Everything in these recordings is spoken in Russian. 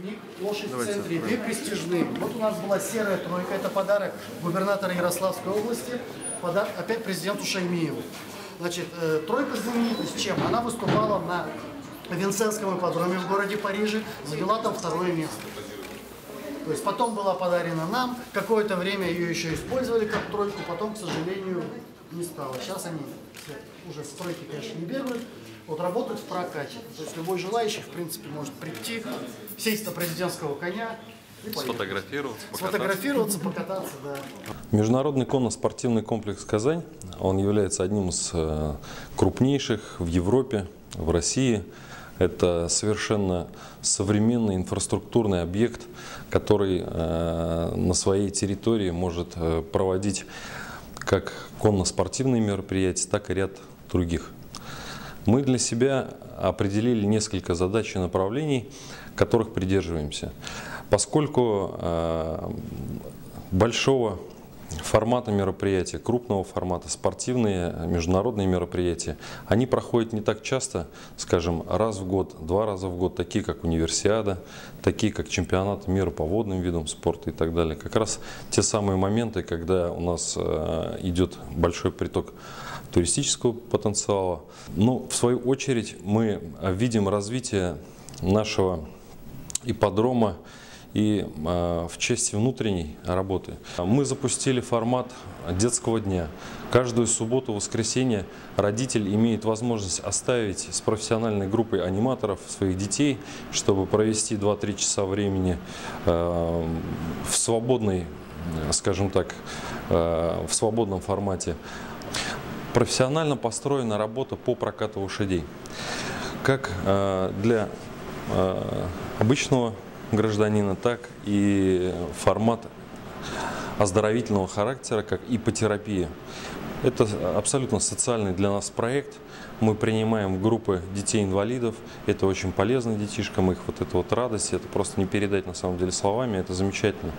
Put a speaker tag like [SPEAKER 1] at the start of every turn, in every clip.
[SPEAKER 1] и лошадь в центре, две престижные. Вот у нас была серая тройка, это подарок губернатора Ярославской области, подарок опять президенту Шаймиеву. Значит, тройка знаменитость чем? Она выступала на Винсентском ипподроме в городе Париже, заняла там второе место. То есть потом была подарена нам, какое-то время ее еще использовали как тройку, потом, к сожалению, не стало. Сейчас они уже с тройки, конечно, не бегают, вот работают в прокате. То есть любой желающий, в принципе, может прийти, сесть на президентского коня и сфотографироваться, покататься, да.
[SPEAKER 2] Международный конно-спортивный комплекс «Казань», он является одним из крупнейших в Европе, в России. Это совершенно современный инфраструктурный объект, который на своей территории может проводить как конно-спортивные мероприятия, так и ряд других. Мы для себя определили несколько задач и направлений, которых придерживаемся. Поскольку большого формата мероприятия, крупного формата, спортивные, международные мероприятия, они проходят не так часто, скажем, раз в год, 2 раза в год, такие как универсиада, такие как чемпионат мира по водным видам спорта и так далее. Как раз те самые моменты, когда у нас идет большой приток туристического потенциала. Но в свою очередь мы видим развитие нашего ипподрома и в части внутренней работы. Мы запустили формат детского дня. Каждую субботу, воскресенье родитель имеет возможность оставить с профессиональной группой аниматоров своих детей, чтобы провести 2-3 часа времени в свободной, скажем так, в свободном формате. Профессионально построена работа по прокату лошадей. Как для обычного гражданина, так и формат оздоровительного характера, как иппотерапия. Это абсолютно социальный для нас проект. Мы принимаем группы детей-инвалидов. Это очень полезно детишкам, их вот эта вот радость, это просто не передать на самом деле словами, это замечательно.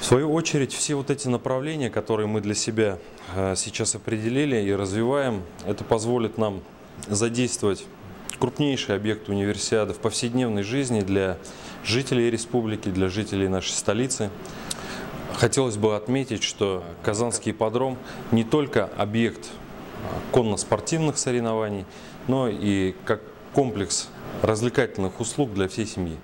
[SPEAKER 2] В свою очередь, все вот эти направления, которые мы для себя сейчас определили и развиваем, это позволит нам задействовать крупнейший объект универсиады в повседневной жизни для жителей республики, для жителей нашей столицы. Хотелось бы отметить, что Казанский ипподром не только объект конно-спортивных соревнований, но и как комплекс развлекательных услуг для всей семьи.